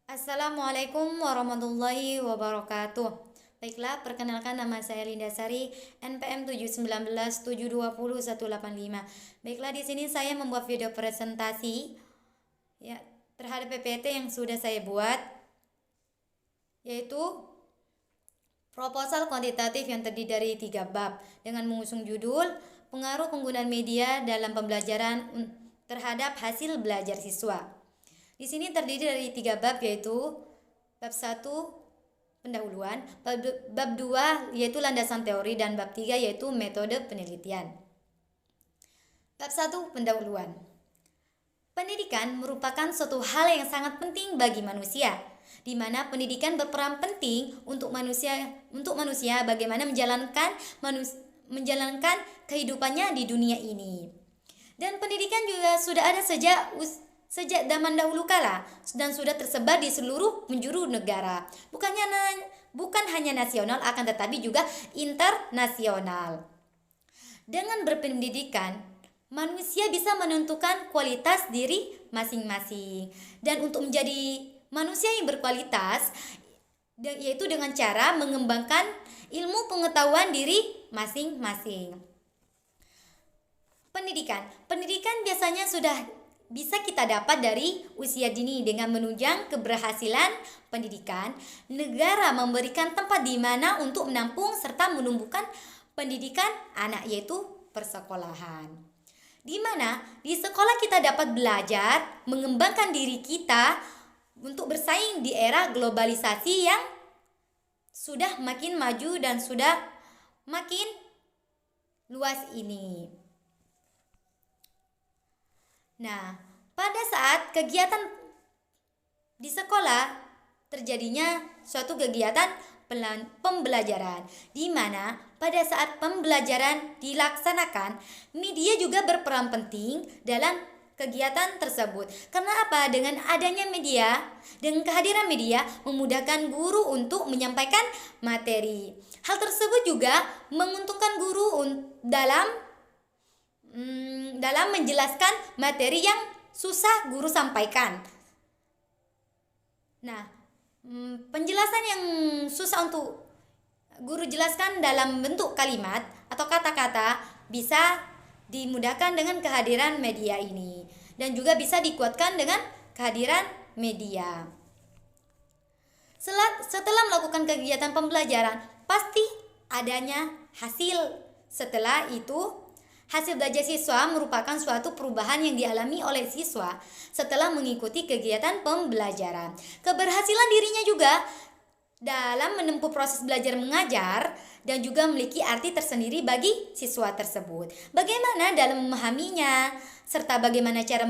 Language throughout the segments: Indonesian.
Assalamualaikum warahmatullahi wabarakatuh. Baiklah, perkenalkan nama saya Linda Sari, NPM 719720185. Baiklah, di sini saya membuat video presentasi ya terhadap PPT yang sudah saya buat, yaitu proposal kuantitatif yang terdiri dari 3 bab dengan mengusung judul pengaruh penggunaan media dalam pembelajaran terhadap hasil belajar siswa. Di sini terdiri dari 3 bab, yaitu bab 1 pendahuluan, bab 2 yaitu landasan teori, dan bab 3 yaitu metode penelitian. Bab 1 pendahuluan. Pendidikan merupakan suatu hal yang sangat penting bagi manusia, di mana pendidikan berperan penting untuk manusia bagaimana menjalankan kehidupannya di dunia ini. Dan pendidikan juga sudah ada sejak zaman dahulu kala dan sudah tersebar di seluruh penjuru negara. Bukan hanya nasional, akan tetapi juga internasional. Dengan berpendidikan, manusia bisa menentukan kualitas diri masing-masing. Dan untuk menjadi manusia yang berkualitas, yaitu dengan cara mengembangkan ilmu pengetahuan diri masing-masing. Pendidikan biasanya sudah bisa kita dapat dari usia dini. Dengan menunjang keberhasilan pendidikan, negara memberikan tempat di mana untuk menampung serta menumbuhkan pendidikan anak, yaitu persekolahan. Di mana di sekolah kita dapat belajar mengembangkan diri kita untuk bersaing di era globalisasi yang sudah makin maju dan sudah makin luas ini. Nah, pada saat kegiatan di sekolah terjadinya suatu kegiatan pembelajaran, di mana pada saat pembelajaran dilaksanakan, media juga berperan penting dalam kegiatan tersebut. Karena apa? Dengan adanya media, dengan kehadiran media memudahkan guru untuk menyampaikan materi. Hal tersebut juga menguntungkan guru dalam menjelaskan materi yang susah guru sampaikan. Nah, penjelasan yang susah untuk guru jelaskan dalam bentuk kalimat atau kata-kata bisa dimudahkan dengan kehadiran media ini, dan juga bisa dikuatkan dengan kehadiran media. Setelah melakukan kegiatan pembelajaran, pasti adanya hasil. Setelah itu, hasil belajar siswa merupakan suatu perubahan yang dialami oleh siswa setelah mengikuti kegiatan pembelajaran. Keberhasilan dirinya juga dalam menempuh proses belajar mengajar dan juga memiliki arti tersendiri bagi siswa tersebut. Bagaimana dalam memahaminya, serta bagaimana cara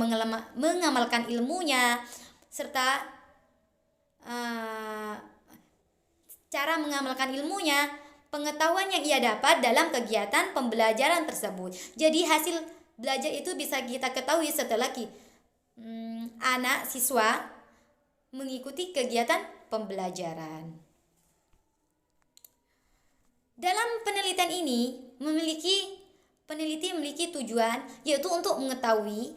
mengamalkan ilmunya, serta cara mengamalkan ilmunya, pengetahuan yang ia dapat dalam kegiatan pembelajaran tersebut. Jadi hasil belajar itu bisa kita ketahui setelah anak siswa mengikuti kegiatan pembelajaran. Dalam penelitian ini peneliti memiliki tujuan, yaitu untuk mengetahui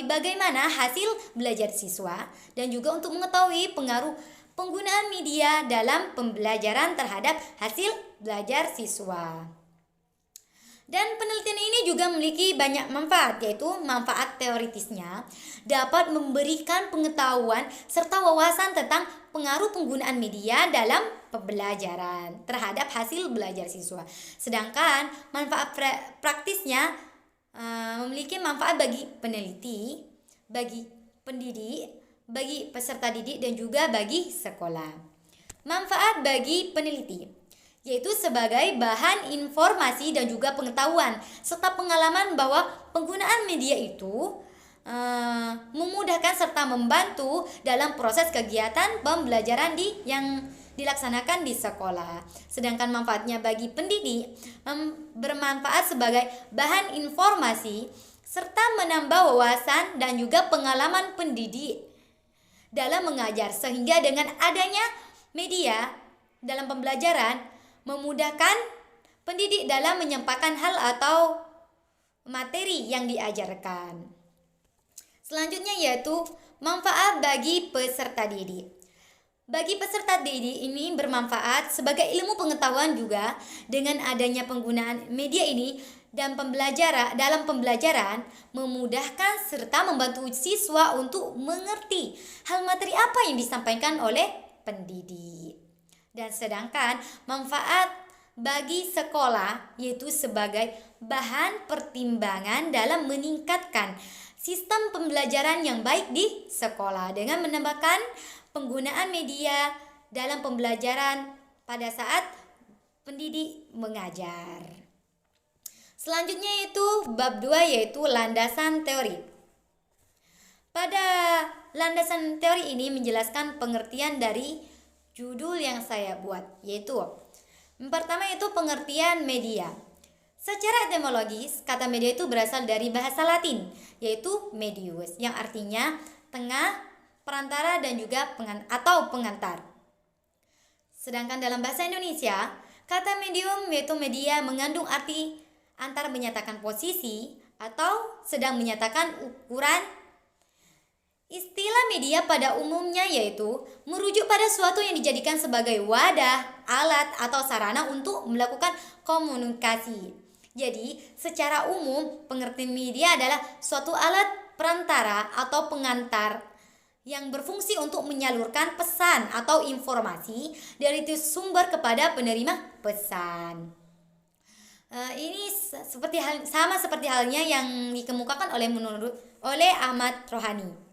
bagaimana hasil belajar siswa, dan juga untuk mengetahui pengaruh penggunaan media dalam pembelajaran terhadap hasil belajar siswa. Dan penelitian ini juga memiliki banyak manfaat, yaitu manfaat teoritisnya dapat memberikan pengetahuan serta wawasan tentang pengaruh penggunaan media dalam pembelajaran terhadap hasil belajar siswa. Sedangkan manfaat praktisnya memiliki manfaat bagi peneliti, bagi pendidik, bagi peserta didik, dan juga bagi sekolah. Manfaat bagi peneliti, yaitu sebagai bahan informasi dan juga pengetahuan serta pengalaman bahwa penggunaan media itu memudahkan serta membantu dalam proses kegiatan pembelajaran yang dilaksanakan di sekolah. Sedangkan manfaatnya bagi pendidik bermanfaat sebagai bahan informasi serta menambah wawasan dan juga pengalaman pendidik dalam mengajar, sehingga dengan adanya media dalam pembelajaran memudahkan pendidik dalam menyampaikan hal atau materi yang diajarkan. Selanjutnya yaitu Manfaat bagi peserta didik. Bagi peserta didik ini bermanfaat sebagai ilmu pengetahuan juga. Dengan adanya penggunaan media ini dan dalam pembelajaran memudahkan serta membantu siswa untuk mengerti hal materi apa yang disampaikan oleh pendidik. Dan sedangkan manfaat bagi sekolah yaitu sebagai bahan pertimbangan dalam meningkatkan sistem pembelajaran yang baik di sekolah dengan menambahkan penggunaan media dalam pembelajaran pada saat pendidik mengajar. Selanjutnya itu bab 2 yaitu landasan teori. Pada landasan teori ini menjelaskan pengertian dari judul yang saya buat, yaitu yang pertama itu pengertian media. Secara etimologis, kata media itu berasal dari bahasa Latin, yaitu medius, yang artinya tengah, perantara, dan juga pengantar. Sedangkan dalam bahasa Indonesia, kata medium yaitu media mengandung arti antara menyatakan posisi atau sedang menyatakan ukuran. Istilah media pada umumnya yaitu merujuk pada suatu yang dijadikan sebagai wadah, alat, atau sarana untuk melakukan komunikasi. Jadi, secara umum, pengertian media adalah suatu alat perantara atau pengantar yang berfungsi untuk menyalurkan pesan atau informasi dari sumber kepada penerima pesan. Ini sama seperti halnya yang dikemukakan oleh Ahmad Rohani.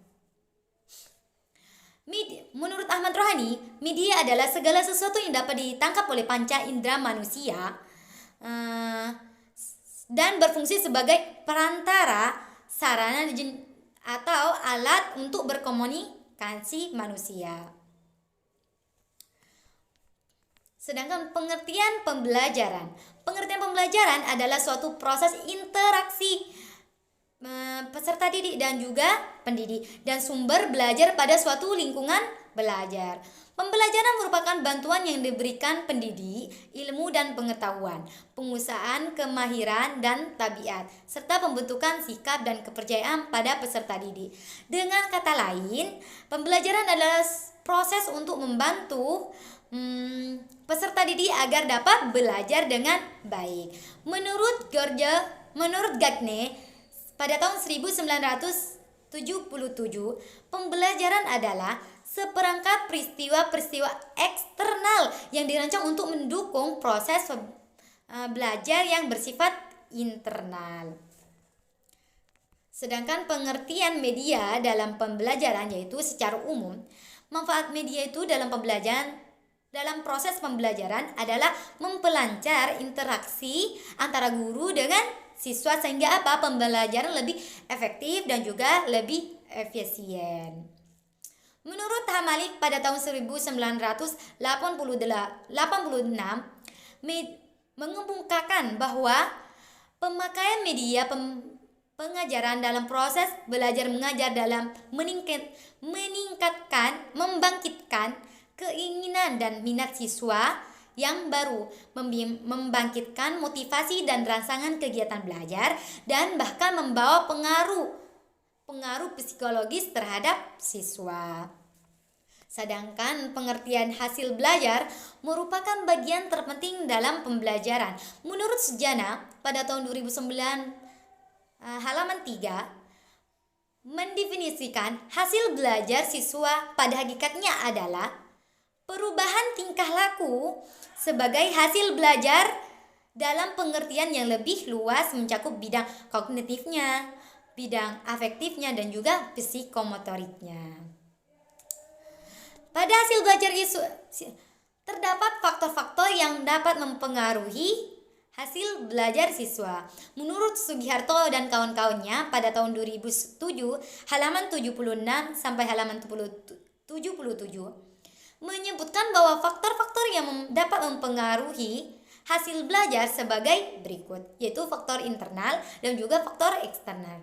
Menurut Ahmad Rohani, media adalah segala sesuatu yang dapat ditangkap oleh panca indera manusia dan berfungsi sebagai perantara, sarana atau alat untuk berkomunikasi manusia. Sedangkan pengertian pembelajaran. Pengertian pembelajaran adalah suatu proses interaksi peserta didik dan juga pendidik dan sumber belajar pada suatu lingkungan belajar. Pembelajaran merupakan bantuan yang diberikan pendidik, ilmu dan pengetahuan, penguasaan kemahiran dan tabiat, serta pembentukan sikap dan kepercayaan pada peserta didik. Dengan kata lain, pembelajaran adalah proses untuk membantu peserta didik agar dapat belajar dengan baik. Menurut Gagne, pada tahun 1977, pembelajaran adalah seperangkat peristiwa-peristiwa eksternal yang dirancang untuk mendukung proses belajar yang bersifat internal. Sedangkan pengertian media dalam pembelajaran yaitu secara umum, manfaat media itu dalam proses pembelajaran adalah memperlancar interaksi antara guru dengan siswa sehingga pembelajaran lebih efektif dan juga lebih efisien. Menurut Hamalik pada tahun 1986 mengemukakan bahwa pemakaian media pengajaran dalam proses belajar mengajar dalam membangkitkan keinginan dan minat siswa yang baru, membangkitkan motivasi dan rangsangan kegiatan belajar, dan bahkan membawa pengaruh psikologis terhadap siswa. Sedangkan pengertian hasil belajar merupakan bagian terpenting dalam pembelajaran. Menurut Sujana pada tahun 2009 halaman 3 mendefinisikan hasil belajar siswa pada hakikatnya adalah perubahan tingkah laku sebagai hasil belajar dalam pengertian yang lebih luas mencakup bidang kognitifnya, bidang afektifnya, dan juga psikomotoriknya. Pada hasil belajar itu terdapat faktor-faktor yang dapat mempengaruhi hasil belajar siswa. Menurut Sugiharto dan kawan-kawannya pada tahun 2007 halaman 76 sampai halaman 77 menyebutkan bahwa faktor-faktor yang dapat mempengaruhi hasil belajar sebagai berikut, yaitu faktor internal dan juga faktor eksternal.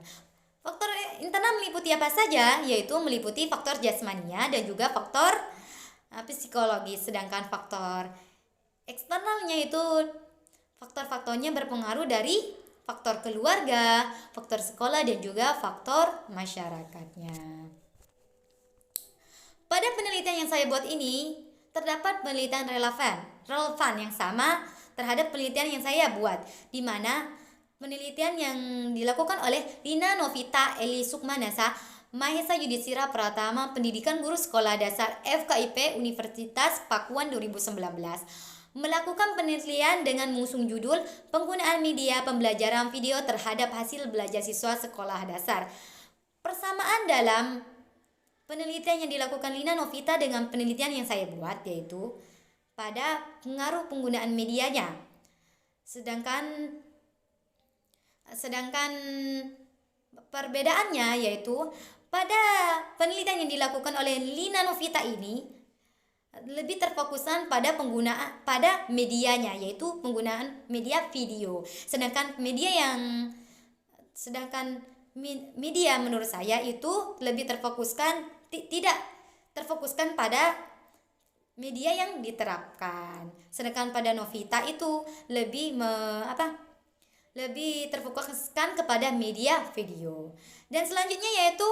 Faktor internal meliputi apa saja? Yaitu meliputi faktor jasmania dan juga faktor psikologis. Sedangkan faktor eksternalnya itu faktor-faktornya berpengaruh dari faktor keluarga, faktor sekolah, dan juga faktor masyarakatnya. Pada penelitian yang saya buat ini, terdapat penelitian relevan yang sama terhadap penelitian yang saya buat, di mana penelitian yang dilakukan oleh Lina Novita Eli Sukmanasa Mahesa Yudhistira Pratama, Pendidikan Guru Sekolah Dasar FKIP Universitas Pakuan 2019, melakukan penelitian dengan mengusung judul Penggunaan Media Pembelajaran Video Terhadap Hasil Belajar Siswa Sekolah Dasar. Persamaan dalam penelitian yang dilakukan Lina Novita dengan penelitian yang saya buat yaitu pada pengaruh penggunaan medianya. Sedangkan perbedaannya yaitu pada penelitian yang dilakukan oleh Lina Novita ini lebih terfokuskan pada pada medianya, yaitu penggunaan media video. Sedangkan media menurut saya itu lebih tidak terfokuskan pada media yang diterapkan. Sedangkan pada Novita itu lebih terfokuskan kepada media video. Dan selanjutnya yaitu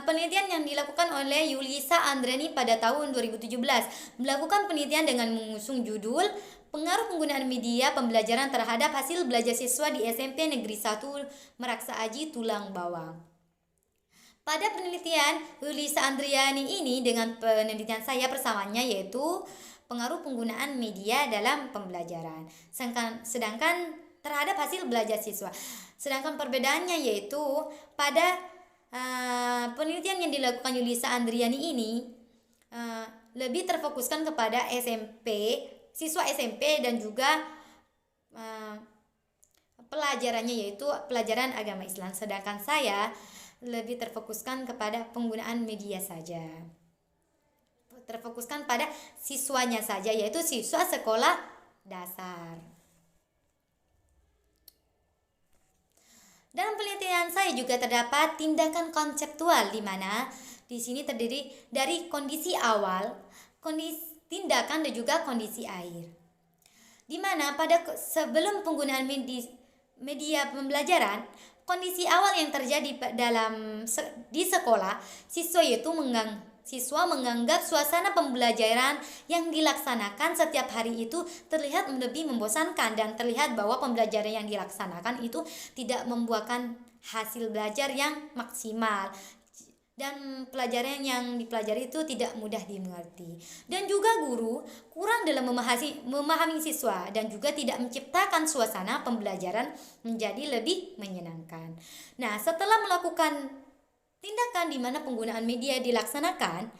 penelitian yang dilakukan oleh Yulisa Andrani pada tahun 2017, melakukan penelitian dengan mengusung judul Pengaruh Penggunaan Media Pembelajaran Terhadap Hasil Belajar Siswa di SMP Negeri 1 Meraksa Aji Tulang Bawang. Pada penelitian Yulisa Andriani ini dengan penelitian saya persamaannya yaitu pengaruh penggunaan media dalam pembelajaran. Sedangkan terhadap hasil belajar siswa. Sedangkan perbedaannya yaitu pada penelitian yang dilakukan Yulisa Andriani ini lebih terfokuskan kepada siswa SMP dan juga pelajarannya yaitu pelajaran agama Islam. Sedangkan saya lebih terfokuskan kepada penggunaan media saja. Terfokuskan pada siswanya saja yaitu siswa sekolah dasar. Dalam penelitian saya juga terdapat tindakan konseptual di mana di sini terdiri dari kondisi awal, kondisi tindakan dan juga kondisi akhir. Di mana pada sebelum penggunaan media pembelajaran, kondisi awal yang terjadi di sekolah, siswa menganggap suasana pembelajaran yang dilaksanakan setiap hari itu terlihat lebih membosankan dan terlihat bahwa pembelajaran yang dilaksanakan itu tidak membuahkan hasil belajar yang maksimal dan pelajaran yang dipelajari itu tidak mudah dimengerti. Dan juga guru kurang dalam memahami siswa dan juga tidak menciptakan suasana pembelajaran menjadi lebih menyenangkan. Nah, setelah melakukan tindakan di mana penggunaan media dilaksanakan,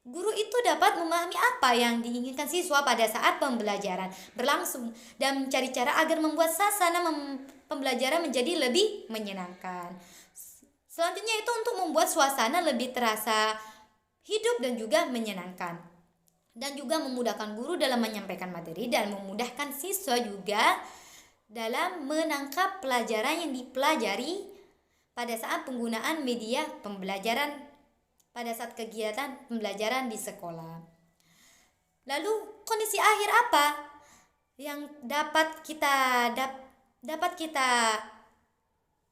guru itu dapat memahami apa yang diinginkan siswa pada saat pembelajaran berlangsung dan mencari cara agar membuat suasana pembelajaran menjadi lebih menyenangkan. Selanjutnya itu untuk membuat suasana lebih terasa hidup dan juga menyenangkan. Dan juga memudahkan guru dalam menyampaikan materi dan memudahkan siswa juga dalam menangkap pelajaran yang dipelajari pada saat penggunaan media pembelajaran pada saat kegiatan pembelajaran di sekolah. Lalu kondisi akhir apa yang dapat kita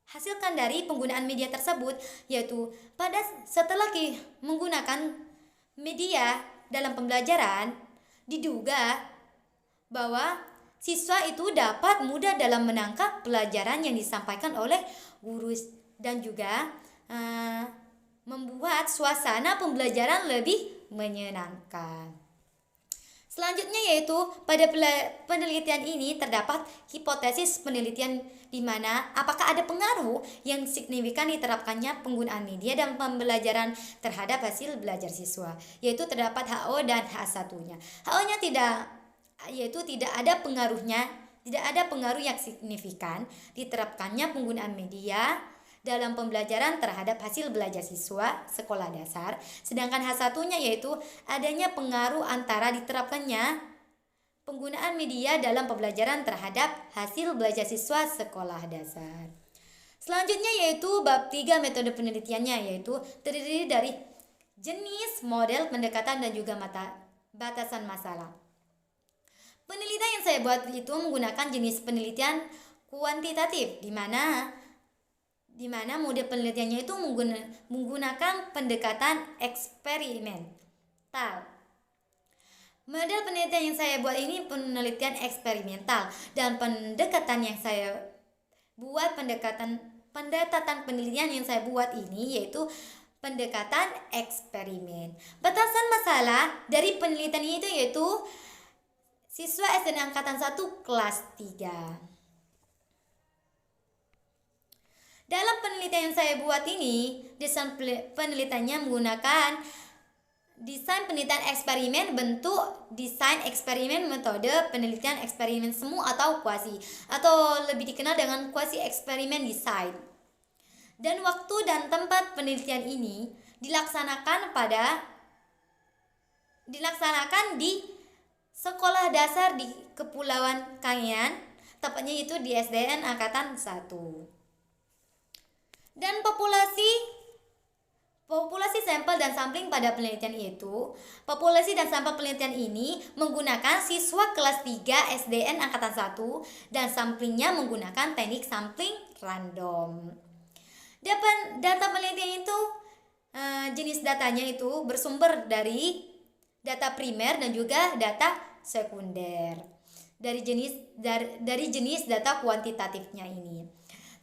hasilkan dari penggunaan media tersebut, yaitu setelah menggunakan media dalam pembelajaran, diduga bahwa siswa itu dapat mudah dalam menangkap pelajaran yang disampaikan oleh guru dan juga membuat suasana pembelajaran lebih menyenangkan. Selanjutnya yaitu pada penelitian ini terdapat hipotesis penelitian di mana apakah ada pengaruh yang signifikan diterapkannya penggunaan media dan pembelajaran terhadap hasil belajar siswa, yaitu terdapat HO dan H1-nya. HO-nya tidak ada pengaruh yang signifikan diterapkannya penggunaan media dalam pembelajaran terhadap hasil belajar siswa sekolah dasar. Sedangkan H1-nya yaitu adanya pengaruh antara diterapkannya penggunaan media dalam pembelajaran terhadap hasil belajar siswa sekolah dasar. Selanjutnya yaitu bab 3 metode penelitiannya, yaitu terdiri dari jenis, model, pendekatan, dan juga batasan masalah. Penelitian yang saya buat itu menggunakan jenis penelitian kuantitatif, di mana di mana mode penelitiannya itu menggunakan pendekatan eksperimental. Model penelitian yang saya buat ini penelitian eksperimental, dan pendekatan yang saya buat pendekatan penelitian yang saya buat ini yaitu pendekatan eksperimen. Batasan masalah dari penelitian ini itu yaitu siswa SDN angkatan 1 kelas 3. Dalam penelitian yang saya buat ini, desain penelitiannya menggunakan desain penelitian eksperimen bentuk desain eksperimen metode penelitian eksperimen semu atau kuasi, atau lebih dikenal dengan kuasi eksperimen design. Dan waktu dan tempat penelitian ini dilaksanakan di sekolah dasar di Kepulauan Kangean, tepatnya itu di SDN angkatan 1. Dan populasi sampel dan sampling pada penelitian itu, populasi dan sampel penelitian ini menggunakan siswa kelas 3 SDN angkatan 1 dan samplingnya menggunakan teknik sampling random. Data penelitian itu jenis datanya itu bersumber dari data primer dan juga data sekunder. Dari jenis data kuantitatifnya ini.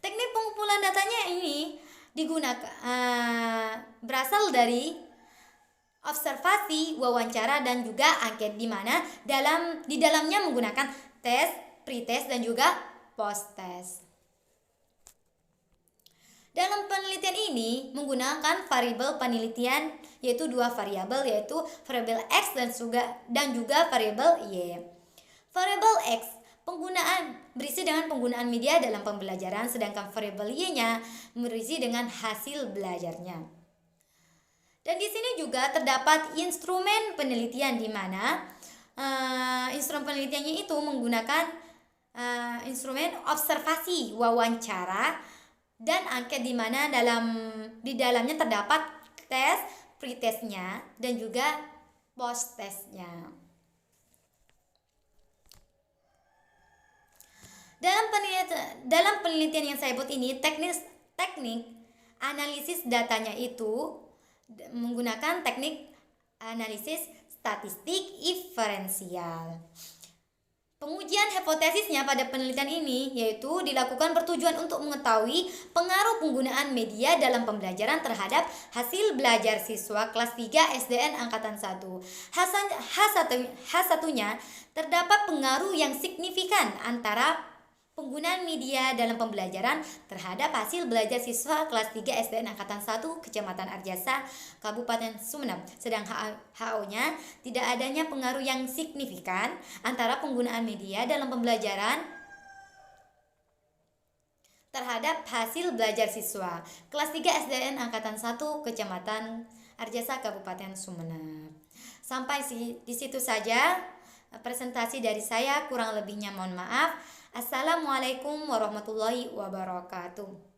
Teknik pengumpulan datanya ini digunakan berasal dari observasi, wawancara, dan juga angket, di mana di dalamnya menggunakan tes, pretest, dan juga post-test. Dalam penelitian ini menggunakan variabel penelitian yaitu 2 variabel, yaitu variabel X dan juga variabel Y. Variabel X berisi dengan penggunaan media dalam pembelajaran, sedangkan variabel Y-nya berisi dengan hasil belajarnya. Dan di sini juga terdapat instrumen penelitian, di mana instrumen penelitiannya itu menggunakan instrumen observasi, wawancara, dan angket, di mana di dalamnya terdapat tes, pretestnya, dan juga post-testnya. Dalam penelitian yang saya buat ini, teknik analisis datanya itu menggunakan teknik analisis statistik inferensial. Pengujian hipotesisnya pada penelitian ini yaitu dilakukan bertujuan untuk mengetahui pengaruh penggunaan media dalam pembelajaran terhadap hasil belajar siswa kelas 3 SDN angkatan 1. H1-nya terdapat pengaruh yang signifikan antara penggunaan media dalam pembelajaran terhadap hasil belajar siswa kelas 3 SDN angkatan 1 Kecamatan Arjasa, Kabupaten Sumeneb. Sedang HO-nya tidak adanya pengaruh yang signifikan antara penggunaan media dalam pembelajaran terhadap hasil belajar siswa kelas 3 SDN angkatan 1 Kecamatan Arjasa, Kabupaten Sumeneb. Sampai di situ saja presentasi dari saya, kurang lebihnya mohon maaf. Assalamualaikum warahmatullahi wabarakatuh.